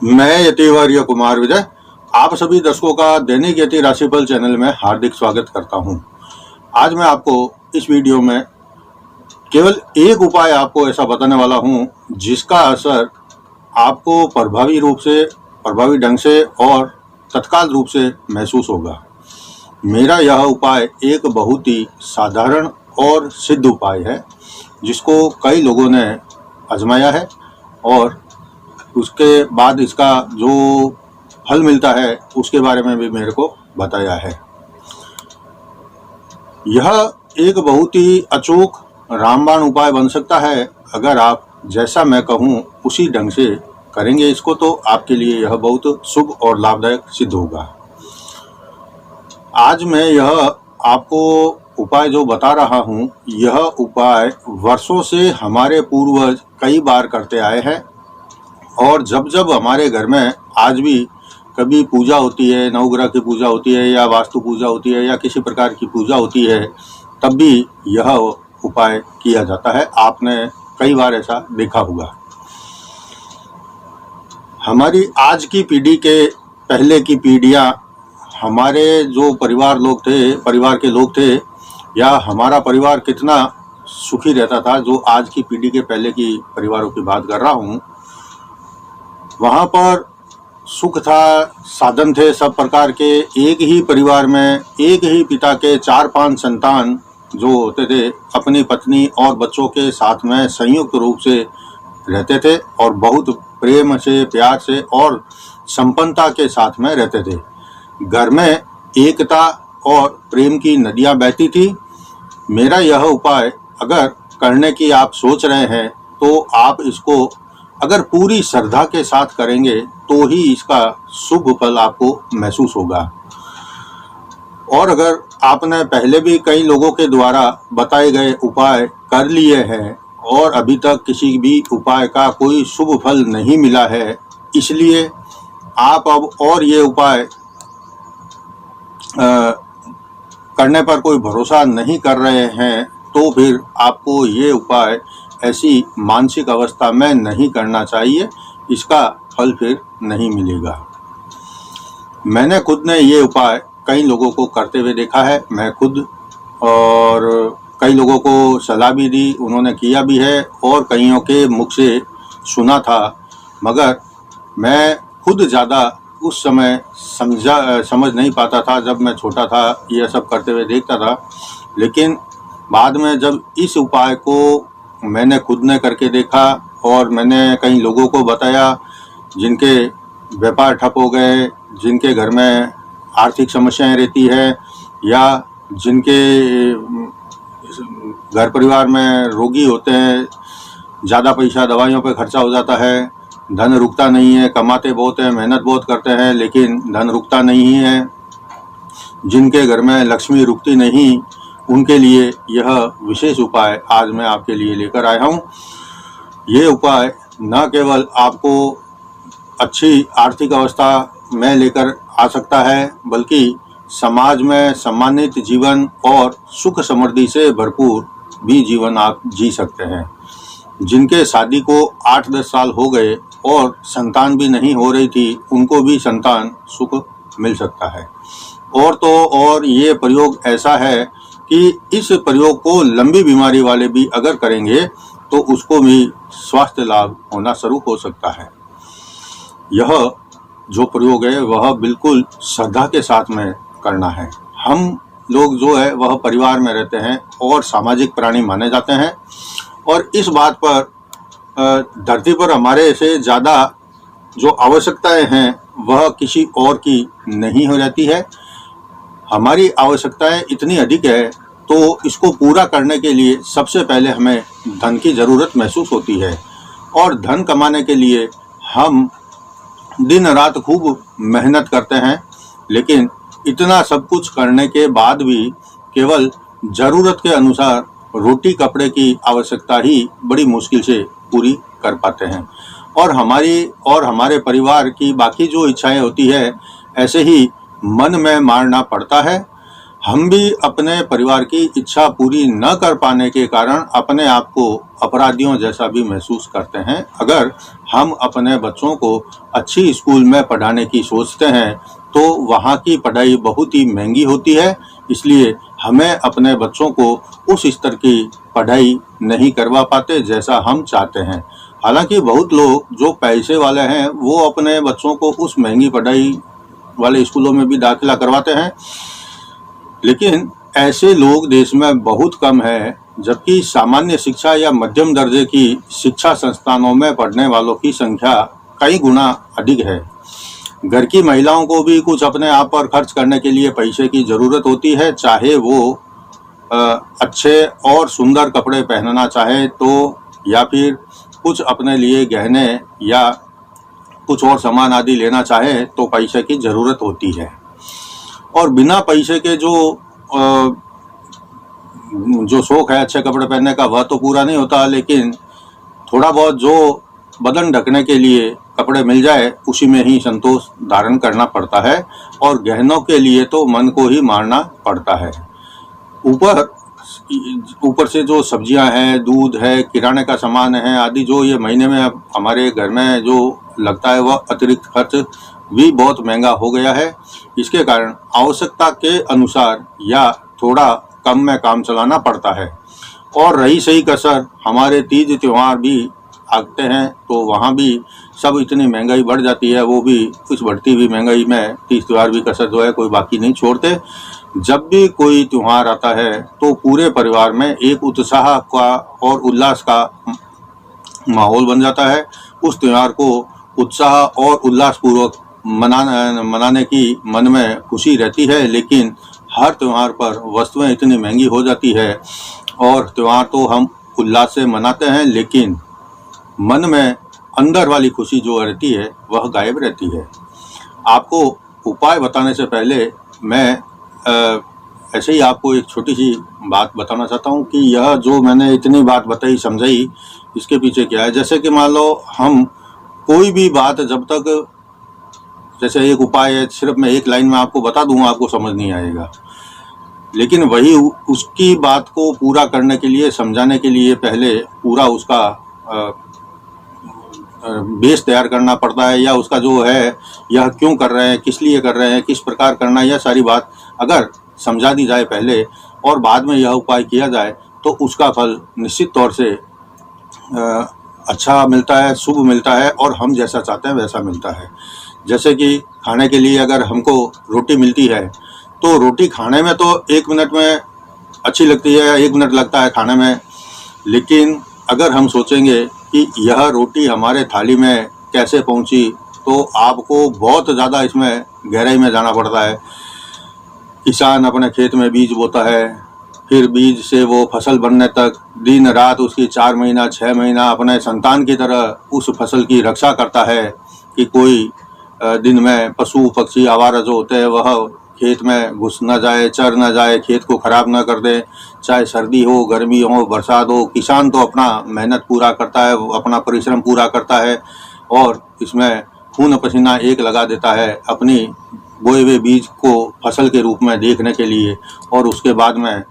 मैं यतिवर्य कुमार विजय आप सभी दर्शकों का दैनिक यति राशिफल चैनल में हार्दिक स्वागत करता हूं। आज मैं आपको इस वीडियो में केवल एक उपाय आपको ऐसा बताने वाला हूं जिसका असर आपको प्रभावी ढंग से और तत्काल रूप से महसूस होगा। मेरा यह उपाय एक बहुत ही साधारण और सिद्ध उपाय है जिसको कई लोगों ने आजमाया है और उसके बाद इसका जो फल मिलता है उसके बारे में भी मेरे को बताया है। यह एक बहुत ही अचूक रामबाण उपाय बन सकता है अगर आप जैसा मैं कहूँ उसी ढंग से करेंगे इसको, तो आपके लिए यह बहुत शुभ और लाभदायक सिद्ध होगा। आज मैं यह आपको उपाय जो बता रहा हूँ, यह उपाय वर्षों से हमारे पूर्वज कई बार करते आए हैं और जब जब हमारे घर में आज भी कभी पूजा होती है, नवग्रह की पूजा होती है या वास्तु पूजा होती है या किसी प्रकार की पूजा होती है, तब भी यह उपाय किया जाता है। आपने कई बार ऐसा देखा होगा। हमारी आज की पीढ़ी के पहले की पीढ़ियां, हमारे जो परिवार के लोग थे या हमारा परिवार कितना सुखी रहता था, जो आज की पीढ़ी के पहले की परिवारों की बात कर रहा हूँ, वहाँ पर सुख था, साधन थे सब प्रकार के। एक ही परिवार में एक ही पिता के 4-5 संतान जो होते थे अपनी पत्नी और बच्चों के साथ में संयुक्त रूप से रहते थे और बहुत प्रेम से, प्यार से और संपन्नता के साथ में रहते थे। घर में एकता और प्रेम की नदियाँ बहती थी। मेरा यह उपाय अगर करने की आप सोच रहे हैं तो आप इसको अगर पूरी श्रद्धा के साथ करेंगे तो ही इसका शुभ फल आपको महसूस होगा। और अगर आपने पहले भी कई लोगों के द्वारा बताए गए उपाय कर लिए हैं और अभी तक किसी भी उपाय का कोई शुभ फल नहीं मिला है, इसलिए आप अब और ये उपाय करने पर कोई भरोसा नहीं कर रहे हैं, तो फिर आपको ये उपाय ऐसी मानसिक अवस्था में नहीं करना चाहिए। इसका फल फिर नहीं मिलेगा। मैंने खुद ने ये उपाय कई लोगों को करते हुए देखा है। मैं खुद और कई लोगों को सलाह भी दी, उन्होंने किया भी है और कईयों के मुख से सुना था, मगर मैं खुद ज़्यादा उस समय समझ नहीं पाता था। जब मैं छोटा था यह सब करते हुए देखता था, लेकिन बाद में जब इस उपाय को मैंने खुद ने करके देखा और मैंने कई लोगों को बताया जिनके व्यापार ठप हो गए, जिनके घर में आर्थिक समस्याएं रहती है या जिनके घर परिवार में रोगी होते हैं, ज़्यादा पैसा दवाइयों पे खर्चा हो जाता है, धन रुकता नहीं है, कमाते बहुत हैं, मेहनत बहुत करते हैं लेकिन धन रुकता नहीं है, जिनके घर में लक्ष्मी रुकती नहीं, उनके लिए यह विशेष उपाय आज मैं आपके लिए लेकर आया हूँ। ये उपाय न केवल आपको अच्छी आर्थिक अवस्था में लेकर आ सकता है, बल्कि समाज में सम्मानित जीवन और सुख समृद्धि से भरपूर भी जीवन आप जी सकते हैं। जिनके शादी को 8-10 साल हो गए और संतान भी नहीं हो रही थी, उनको भी संतान सुख मिल सकता है। और तो और ये प्रयोग ऐसा है कि इस प्रयोग को लंबी बीमारी वाले भी अगर करेंगे तो उसको भी स्वास्थ्य लाभ होना शुरू हो सकता है। यह जो प्रयोग है वह बिल्कुल श्रद्धा के साथ में करना है। हम लोग जो है वह परिवार में रहते हैं और सामाजिक प्राणी माने जाते हैं और इस बात पर धरती पर हमारे से ज़्यादा जो आवश्यकताएं हैं वह किसी और की नहीं हो रहती है। हमारी आवश्यकताएं इतनी अधिक है तो इसको पूरा करने के लिए सबसे पहले हमें धन की ज़रूरत महसूस होती है और धन कमाने के लिए हम दिन रात खूब मेहनत करते हैं, लेकिन इतना सब कुछ करने के बाद भी केवल ज़रूरत के अनुसार रोटी कपड़े की आवश्यकता ही बड़ी मुश्किल से पूरी कर पाते हैं और हमारे परिवार की बाकी जो इच्छाएं होती है ऐसे ही मन में मारना पड़ता है। हम भी अपने परिवार की इच्छा पूरी न कर पाने के कारण अपने आप को अपराधियों जैसा भी महसूस करते हैं। अगर हम अपने बच्चों को अच्छी स्कूल में पढ़ाने की सोचते हैं तो वहाँ की पढ़ाई बहुत ही महंगी होती है, इसलिए हमें अपने बच्चों को उस स्तर की पढ़ाई नहीं करवा पाते जैसा हम चाहते हैं। हालांकि बहुत लोग जो पैसे वाले हैं वो अपने बच्चों को उस महंगी पढ़ाई वाले स्कूलों में भी दाखिला करवाते हैं, लेकिन ऐसे लोग देश में बहुत कम हैं, जबकि सामान्य शिक्षा या मध्यम दर्जे की शिक्षा संस्थानों में पढ़ने वालों की संख्या कई गुना अधिक है। घर की महिलाओं को भी कुछ अपने आप पर खर्च करने के लिए पैसे की ज़रूरत होती है, चाहे वो अच्छे और सुंदर कपड़े पहनना चाहे तो, या फिर कुछ अपने लिए गहने या कुछ और सामान आदि लेना चाहे तो पैसे की ज़रूरत होती है। और बिना पैसे के जो शौक है अच्छे कपड़े पहनने का वह तो पूरा नहीं होता, लेकिन थोड़ा बहुत जो बदन ढकने के लिए कपड़े मिल जाए उसी में ही संतोष धारण करना पड़ता है, और गहनों के लिए तो मन को ही मारना पड़ता है। ऊपर से जो सब्जियां हैं, दूध है, किराने का सामान है आदि जो ये महीने में अब हमारे घर में जो लगता है वह अतिरिक्त खर्च भी बहुत महंगा हो गया है। इसके कारण आवश्यकता के अनुसार या थोड़ा कम में काम चलाना पड़ता है। और रही सही कसर हमारे तीज त्यौहार भी आते हैं तो वहाँ भी सब इतनी महंगाई बढ़ जाती है, वो भी इस बढ़ती हुई महंगाई में तीज त्यौहार भी कसर जो है कोई बाकी नहीं छोड़ते। जब भी कोई त्यौहार आता है तो पूरे परिवार में एक उत्साह का और उल्लास का माहौल बन जाता है। उस त्यौहार को उत्साह और उल्लासपूर्वक मनाने की मन में खुशी रहती है, लेकिन हर त्यौहार पर वस्तुएं इतनी महंगी हो जाती है और त्यौहार तो हम उल्लास से मनाते हैं, लेकिन मन में अंदर वाली खुशी जो रहती है वह गायब रहती है। आपको उपाय बताने से पहले मैं ऐसे ही आपको एक छोटी सी बात बताना चाहता हूँ कि यह जो मैंने इतनी बात बताई समझाई इसके पीछे क्या है। जैसे कि मान लो हम कोई भी बात जब तक, जैसे एक उपाय है सिर्फ मैं एक लाइन में आपको बता दूंगा आपको समझ नहीं आएगा, लेकिन वही उसकी बात को पूरा करने के लिए, समझाने के लिए पहले पूरा उसका बेस तैयार करना पड़ता है, या उसका जो है यह क्यों कर रहे हैं, किस लिए कर रहे हैं, किस प्रकार करना है, यह सारी बात अगर समझा दी जाए पहले और बाद में यह उपाय किया जाए तो उसका फल निश्चित तौर से अच्छा मिलता है, शुभ मिलता है और हम जैसा चाहते हैं वैसा मिलता है। जैसे कि खाने के लिए अगर हमको रोटी मिलती है तो रोटी खाने में तो 1 मिनट में अच्छी लगती है, 1 मिनट लगता है खाने में, लेकिन अगर हम सोचेंगे कि यह रोटी हमारे थाली में कैसे पहुंची तो आपको बहुत ज़्यादा इसमें गहराई में जाना पड़ता है। किसान अपने खेत में बीज बोता है, फिर बीज से वो फसल बनने तक दिन रात उसकी 4 महीना 6 महीना अपने संतान की तरह उस फसल की रक्षा करता है कि कोई दिन में पशु पक्षी आवारा जो होते हैं वह खेत में घुस न जाए, चर न जाए, खेत को खराब न कर दे। चाहे सर्दी हो, गर्मी हो, बरसात हो, किसान तो अपना मेहनत पूरा करता है, अपना परिश्रम पूरा करता है और इसमें खून पसीना एक लगा देता है अपनी बोए हुए बीज को फसल के रूप में देखने के लिए। और उसके बाद में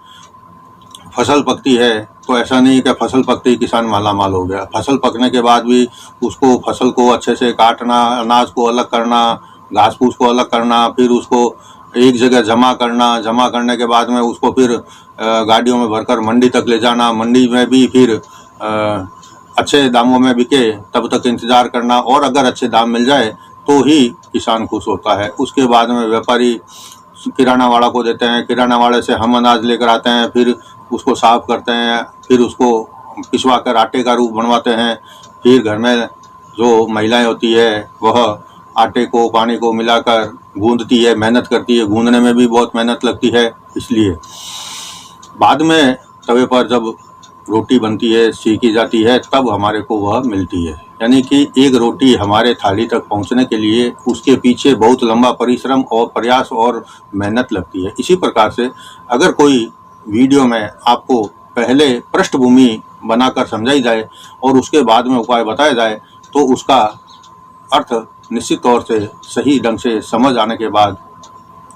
फसल पकती है तो ऐसा नहीं कि फसल पकते ही किसान माला माल हो गया। फसल पकने के बाद भी उसको फसल को अच्छे से काटना, अनाज को अलग करना, घास फूस को अलग करना, फिर उसको एक जगह जमा करना, जमा करने के बाद में उसको फिर गाड़ियों में भरकर मंडी तक ले जाना, मंडी में भी फिर अच्छे दामों में बिके तब तक इंतज़ार करना, और अगर अच्छे दाम मिल जाए तो ही किसान खुश होता है। उसके बाद में व्यापारी किराना वाला को देते हैं, किराना वाले से हम अनाज लेकर आते हैं, फिर उसको साफ करते हैं, फिर उसको पिसवा कर आटे का रूप बनवाते हैं, फिर घर में जो महिलाएं होती है वह आटे को पानी को मिलाकर गूंदती है, मेहनत करती है, गूंदने में भी बहुत मेहनत लगती है। इसलिए बाद में तवे पर जब रोटी बनती है, सेकी जाती है, तब हमारे को वह मिलती है। यानी कि एक रोटी हमारे थाली तक पहुंचने के लिए उसके पीछे बहुत लंबा परिश्रम और प्रयास और मेहनत लगती है। इसी प्रकार से अगर कोई वीडियो में आपको पहले पृष्ठभूमि बनाकर समझाई जाए और उसके बाद में उपाय बताया जाए तो उसका अर्थ निश्चित तौर से सही ढंग से समझ आने के बाद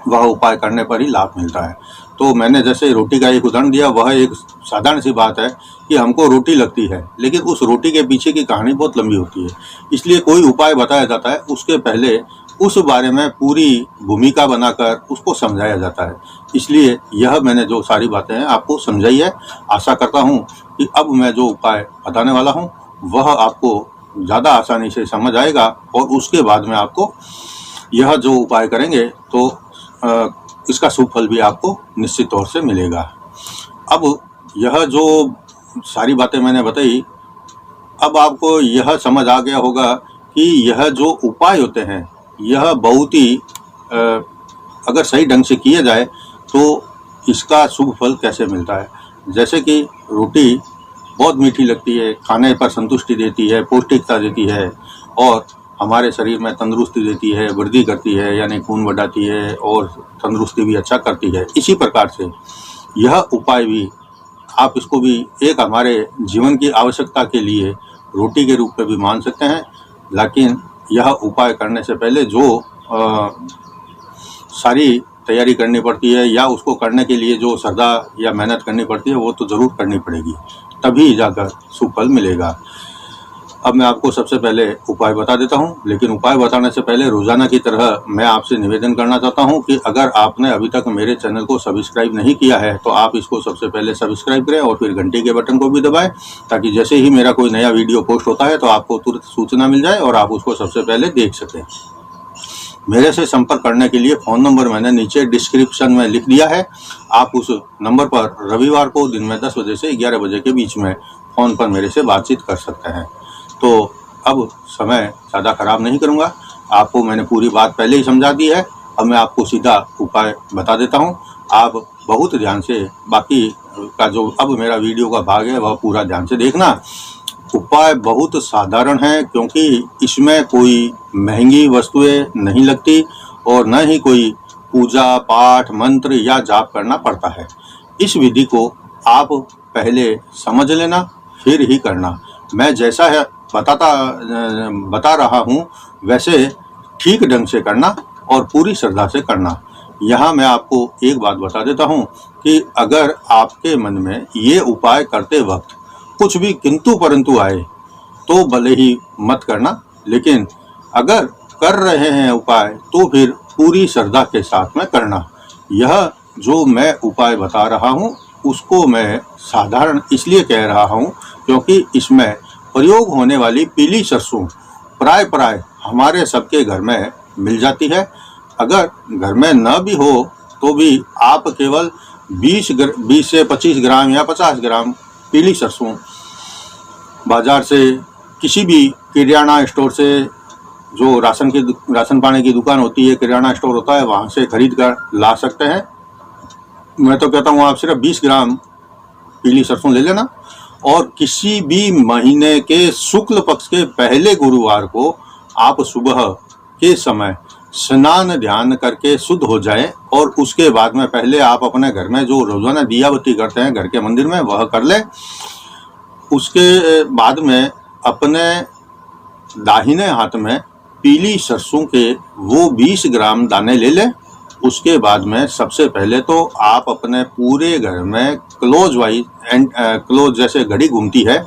वह उपाय करने पर ही लाभ मिलता है। तो मैंने जैसे रोटी का एक उदाहरण दिया, वह एक साधारण सी बात है कि हमको रोटी लगती है, लेकिन उस रोटी के पीछे की कहानी बहुत लंबी होती है। इसलिए कोई उपाय बताया जाता है, उसके पहले उस बारे में पूरी भूमिका बनाकर उसको समझाया जाता है। इसलिए यह मैंने जो सारी बातें हैं आपको समझाई है। आशा करता हूँ कि अब मैं जो उपाय बताने वाला हूँ वह आपको ज़्यादा आसानी से समझ आएगा, और उसके बाद में आपको यह जो उपाय करेंगे तो इसका शुभ फल भी आपको निश्चित तौर से मिलेगा। अब यह जो सारी बातें मैंने बताई, अब आपको यह समझ आ गया होगा कि यह जो उपाय होते हैं यह बहुत ही अगर सही ढंग से किया जाए तो इसका शुभ फल कैसे मिलता है। जैसे कि रोटी बहुत मीठी लगती है, खाने पर संतुष्टि देती है, पौष्टिकता देती है, और हमारे शरीर में तंदुरुस्ती देती है, वृद्धि करती है, यानी खून बढ़ाती है, और तंदुरुस्ती भी अच्छा करती है। इसी प्रकार से यह उपाय भी आप इसको भी एक हमारे जीवन की आवश्यकता के लिए रोटी के रूप में भी मान सकते हैं। लेकिन यह उपाय करने से पहले जो सारी तैयारी करनी पड़ती है, या उसको करने के लिए जो श्रद्धा या मेहनत करनी पड़ती है, वो तो ज़रूर करनी पड़ेगी, तभी जाकर शुभ फल मिलेगा। अब मैं आपको सबसे पहले उपाय बता देता हूं, लेकिन उपाय बताने से पहले रोज़ाना की तरह मैं आपसे निवेदन करना चाहता हूं कि अगर आपने अभी तक मेरे चैनल को सब्सक्राइब नहीं किया है तो आप इसको सबसे पहले सब्सक्राइब करें और फिर घंटी के बटन को भी दबाएं, ताकि जैसे ही मेरा कोई नया वीडियो पोस्ट होता है तो आपको तुरंत सूचना मिल जाए और आप उसको सबसे पहले देख सकें। मेरे से संपर्क करने के लिए फ़ोन नंबर मैंने नीचे डिस्क्रिप्शन में लिख दिया है। आप उस नंबर पर रविवार को दिन में 10 बजे से 11 बजे के बीच में फ़ोन पर मेरे से बातचीत कर सकते हैं। तो अब समय ज़्यादा ख़राब नहीं करूँगा, आपको मैंने पूरी बात पहले ही समझा दी है। अब मैं आपको सीधा उपाय बता देता हूँ। आप बहुत ध्यान से बाकी का जो अब मेरा वीडियो का भाग है वह पूरा ध्यान से देखना। उपाय बहुत साधारण है, क्योंकि इसमें कोई महंगी वस्तुएं नहीं लगती और न ही कोई पूजा पाठ मंत्र या जाप करना पड़ता है। इस विधि को आप पहले समझ लेना, फिर ही करना। मैं जैसा है बता रहा हूँ वैसे ठीक ढंग से करना और पूरी श्रद्धा से करना। यहाँ मैं आपको एक बात बता देता हूँ कि अगर आपके मन में ये उपाय करते वक्त कुछ भी किंतु परंतु आए तो भले ही मत करना, लेकिन अगर कर रहे हैं उपाय तो फिर पूरी श्रद्धा के साथ में करना। यह जो मैं उपाय बता रहा हूँ उसको मैं साधारण इसलिए कह रहा हूँ क्योंकि इसमें प्रयोग होने वाली पीली सरसों प्राय हमारे सबके घर में मिल जाती है। अगर घर में न भी हो तो भी आप केवल 20 से 25 ग्राम या 50 ग्राम पीली सरसों बाज़ार से किसी भी किराना स्टोर से, जो राशन पानी की दुकान होती है, किराना स्टोर होता है, वहाँ से खरीद कर ला सकते हैं। मैं तो कहता हूँ आप सिर्फ 20 ग्राम पीली सरसों ले लेना, और किसी भी महीने के शुक्ल पक्ष के पहले गुरुवार को आप सुबह के समय स्नान ध्यान करके शुद्ध हो जाएं, और उसके बाद में पहले आप अपने घर में जो रोजाना दिया बत्ती करते हैं घर के मंदिर में वह कर लें। उसके बाद में अपने दाहिने हाथ में पीली सरसों के वो 20 ग्राम दाने ले लें। उसके बाद में सबसे पहले तो आप अपने पूरे घर में क्लोज जैसे घड़ी घूमती है,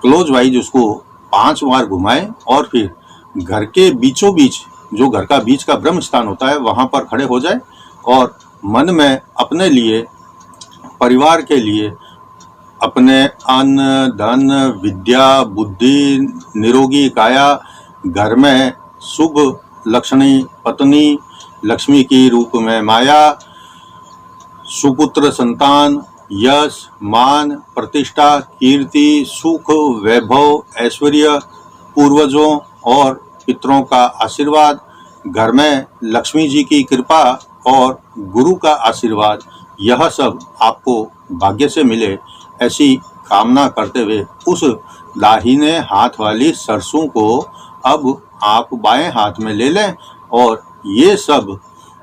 क्लोज वाइज उसको 5 बार घुमाएं, और फिर घर के बीचों बीच जो घर का बीच का ब्रह्म स्थान होता है वहाँ पर खड़े हो जाए, और मन में अपने लिए, परिवार के लिए, अपने अन्न धन विद्या बुद्धि निरोगी काया, घर में शुभ लक्ष्मी पत्नी, लक्ष्मी की रूप में माया, सुपुत्र संतान, यश मान प्रतिष्ठा कीर्ति सुख वैभव ऐश्वर्य, पूर्वजों और पितरों का आशीर्वाद, घर में लक्ष्मी जी की कृपा और गुरु का आशीर्वाद, यह सब आपको भाग्य से मिले, ऐसी कामना करते हुए उस दाहिने हाथ वाली सरसों को अब आप बाएं हाथ में ले लें, और ये सब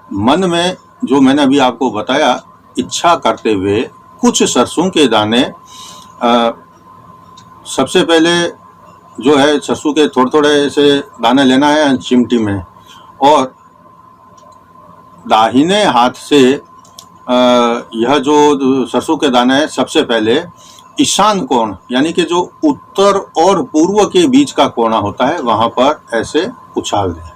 मन में जो मैंने अभी आपको बताया इच्छा करते हुए कुछ सरसों के दाने सबसे पहले जो है सरसों के थोड़े थोड़े से दाने लेना है चिमटी में, और दाहिने हाथ से यह जो सरसों के दाने हैं सबसे पहले ईशान कोण यानी कि जो उत्तर और पूर्व के बीच का कोना होता है वहाँ पर ऐसे उछाल दें।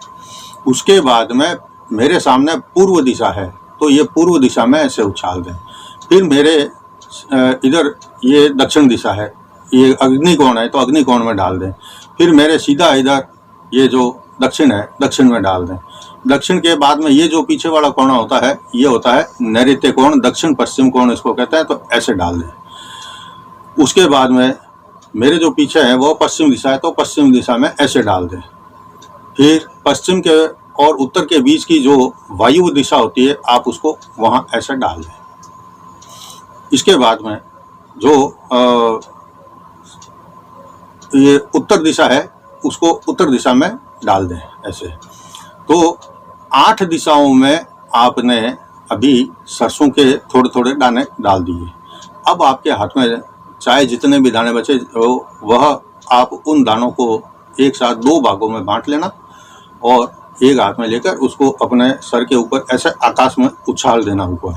उसके बाद में मेरे सामने पूर्व दिशा है तो ये पूर्व दिशा में ऐसे उछाल दें। फिर मेरे इधर ये दक्षिण दिशा है, ये अग्निकोण है तो अग्निकोण में डाल दें। फिर मेरे सीधा इधर ये जो दक्षिण है दक्षिण में डाल दें। दक्षिण के बाद में ये जो पीछे वाला कोण होता है ये होता है नैऋत्य कोण, दक्षिण पश्चिम कोण इसको कहते हैं, तो ऐसे डाल दें। उसके बाद में मेरे जो पीछे है वो पश्चिम दिशा है तो पश्चिम दिशा में ऐसे डाल दें। फिर पश्चिम के और उत्तर के बीच की जो वायु दिशा होती है आप उसको वहाँ ऐसे डाल दें। इसके बाद में जो ये उत्तर दिशा है उसको उत्तर दिशा में डाल दें ऐसे। तो 8 दिशाओं में आपने अभी सरसों के थोड़े थोड़े दाने डाल दिए। अब आपके हाथ में चाहे जितने भी दाने बचे वह आप उन दानों को एक साथ 2 भागों में बांट लेना और एक हाथ में लेकर उसको अपने सर के ऊपर ऐसे आकाश में उछाल देना ऊपर,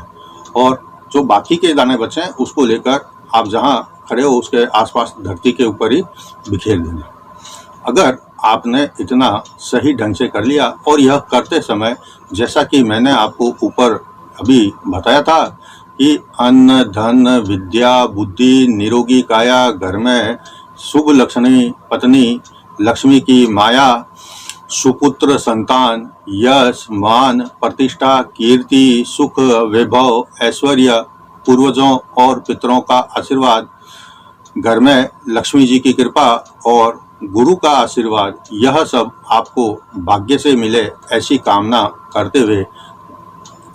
और जो बाकी के दाने बचे हैं उसको लेकर आप जहाँ खड़े हो उसके आसपास धरती के ऊपर ही बिखेर देना। अगर आपने इतना सही ढंग से कर लिया, और यह करते समय जैसा कि मैंने आपको ऊपर अभी बताया था कि अन्न धन विद्या बुद्धि निरोगी काया, घर में शुभ लक्षणी पत्नी लक्ष्मी की माया, सुपुत्र संतान, यश मान प्रतिष्ठा कीर्ति सुख वैभव ऐश्वर्य, पूर्वजों और पितरों का आशीर्वाद, घर में लक्ष्मी जी की कृपा और गुरु का आशीर्वाद, यह सब आपको भाग्य से मिले ऐसी कामना करते हुए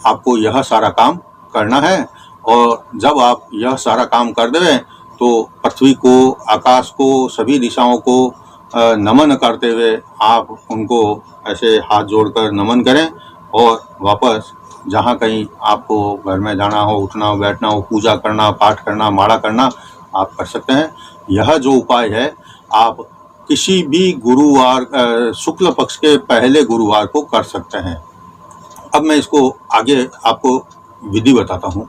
आपको यह सारा काम करना है। और जब आप यह सारा काम कर दें तो पृथ्वी को, आकाश को, सभी दिशाओं को नमन करते हुए आप उनको ऐसे हाथ जोड़कर नमन करें और वापस जहाँ कहीं आपको घर में जाना हो, उठना हो, बैठना हो, पूजा करना, पाठ करना, माला करना आप कर सकते हैं। यह जो उपाय है आप किसी भी गुरुवार शुक्ल पक्ष के पहले गुरुवार को कर सकते हैं। अब मैं इसको आगे आपको विधि बताता हूँ।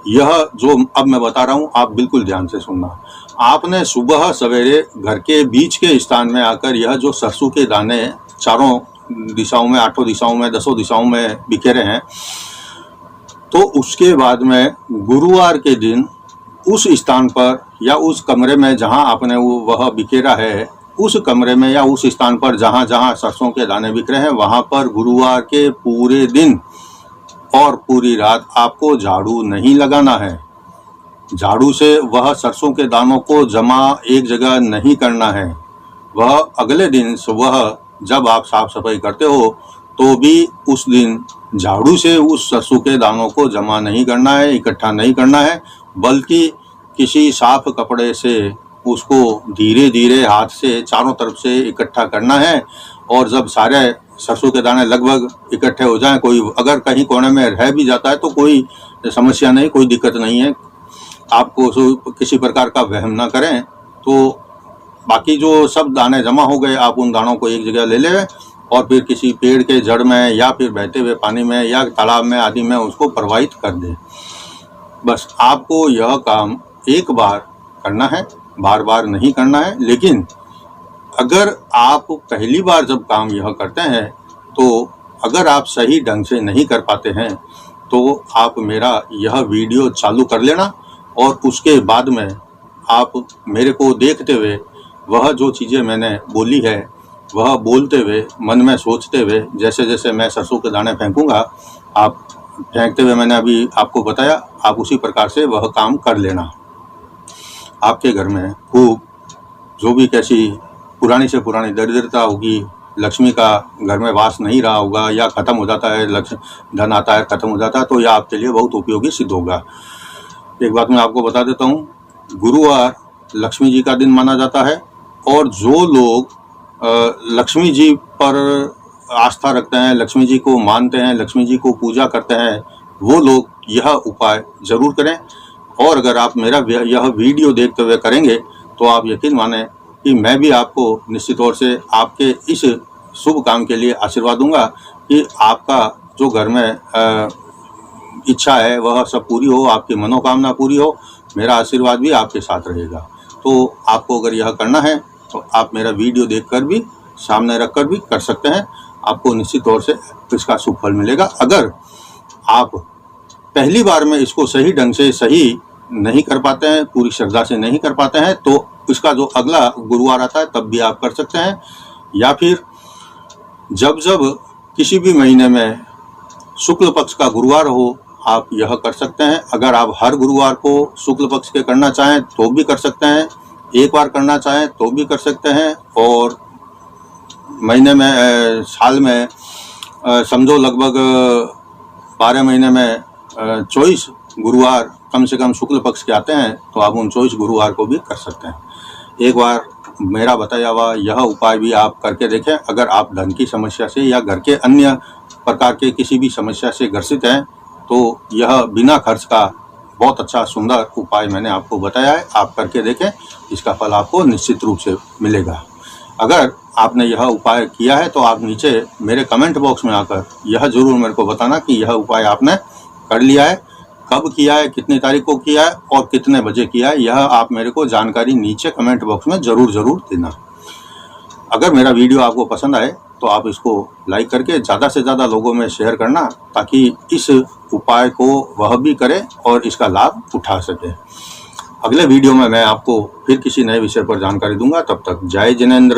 यह जो अब मैं बता रहा हूँ आप बिल्कुल ध्यान से सुनना। आपने सुबह सवेरे घर के बीच के स्थान में आकर यह जो सरसों के दाने चारों दिशाओं में, 8 दिशाओं में, 10 दिशाओं में बिखेरे हैं, तो उसके बाद में गुरुवार के दिन उस स्थान पर या उस कमरे में जहाँ आपने वह बिखेरा है, उस कमरे में या उस स्थान पर जहाँ जहाँ सरसों के दाने बिखरे हैं वहाँ पर गुरुवार के पूरे दिन और पूरी रात आपको झाड़ू नहीं लगाना है। झाड़ू से वह सरसों के दानों को जमा एक जगह नहीं करना है। वह अगले दिन सुबह जब आप साफ सफाई करते हो तो भी उस दिन झाड़ू से उस सरसों के दानों को जमा नहीं करना है, इकट्ठा नहीं करना है, बल्कि किसी साफ कपड़े से उसको धीरे धीरे हाथ से चारों तरफ से इकट्ठा करना है। और जब सारे सरसों के दाने लगभग इकट्ठे हो जाएं, कोई अगर कहीं कोने में रह भी जाता है तो कोई समस्या नहीं, कोई दिक्कत नहीं है। आपको किसी प्रकार का वहम ना करें। तो बाकी जो सब दाने जमा हो गए आप उन दानों को एक जगह ले लें और फिर किसी पेड़ के जड़ में या फिर बहते हुए पानी में या तालाब में आदि में उसको प्रवाहित कर दें। बस आपको यह काम एक बार करना है, बार बार नहीं करना है। लेकिन अगर आप पहली बार जब काम यह करते हैं तो अगर आप सही ढंग से नहीं कर पाते हैं तो आप मेरा यह वीडियो चालू कर लेना और उसके बाद में आप मेरे को देखते हुए वह जो चीज़ें मैंने बोली है वह बोलते हुए मन में सोचते हुए, जैसे जैसे मैं सरसों के दाने फेंकूंगा आप फेंकते हुए मैंने अभी आपको बताया, आप उसी प्रकार से वह काम कर लेना। आपके घर में खूब जो भी कैसी पुरानी से पुरानी दरिद्रता होगी, लक्ष्मी का घर में वास नहीं रहा होगा या ख़त्म हो जाता है, लक्ष्मी धन आता है ख़त्म हो जाता है, तो यह आपके लिए बहुत उपयोगी सिद्ध होगा। एक बात मैं आपको बता देता हूँ, गुरुवार लक्ष्मी जी का दिन माना जाता है और जो लोग लक्ष्मी जी पर आस्था रखते हैं, लक्ष्मी जी को मानते हैं, लक्ष्मी जी को पूजा करते हैं, वो लोग यह उपाय ज़रूर करें। और अगर आप मेरा यह वीडियो देखते हुए करेंगे तो आप यकीन माने कि मैं भी आपको निश्चित तौर से आपके इस शुभ काम के लिए आशीर्वाद दूंगा कि आपका जो घर में इच्छा है वह सब पूरी हो, आपकी मनोकामना पूरी हो, मेरा आशीर्वाद भी आपके साथ रहेगा। तो आपको अगर यह करना है तो आप मेरा वीडियो देखकर भी, सामने रखकर भी कर सकते हैं। आपको निश्चित तौर से इसका शुभ फल मिलेगा। अगर आप पहली बार में इसको सही ढंग से सही नहीं कर पाते हैं, पूरी श्रद्धा से नहीं कर पाते हैं, तो इसका जो अगला गुरुवार आता है तब भी आप कर सकते हैं, या फिर जब जब किसी भी महीने में शुक्ल पक्ष का गुरुवार हो आप यह कर सकते हैं। अगर आप हर गुरुवार को शुक्ल पक्ष के करना चाहें तो भी कर सकते हैं, एक बार करना चाहें तो भी कर सकते हैं, और महीने में साल में समझो लगभग 12 महीने में 24 गुरुवार कम से कम शुक्ल पक्ष के आते हैं, तो आप उन 24 गुरुवार को भी कर सकते हैं। एक बार मेरा बताया हुआ यह उपाय भी आप करके देखें। अगर आप धन की समस्या से या घर के अन्य प्रकार के किसी भी समस्या से ग्रसित हैं तो यह बिना खर्च का बहुत अच्छा सुंदर उपाय मैंने आपको बताया है, आप करके देखें, इसका फल आपको निश्चित रूप से मिलेगा। अगर आपने यह उपाय किया है तो आप नीचे मेरे कमेंट बॉक्स में आकर यह ज़रूर मेरे को बताना कि यह उपाय आपने कर लिया है, कब किया है, कितनी तारीख को किया है और कितने बजे किया है। यह आप मेरे को जानकारी नीचे कमेंट बॉक्स में ज़रूर देना। अगर मेरा वीडियो आपको पसंद आए तो आप इसको लाइक करके ज़्यादा से ज़्यादा लोगों में शेयर करना, ताकि इस उपाय को वह भी करे और इसका लाभ उठा सके। अगले वीडियो में मैं आपको फिर किसी नए विषय पर जानकारी दूंगा। तब तक जय जिनेंद्र।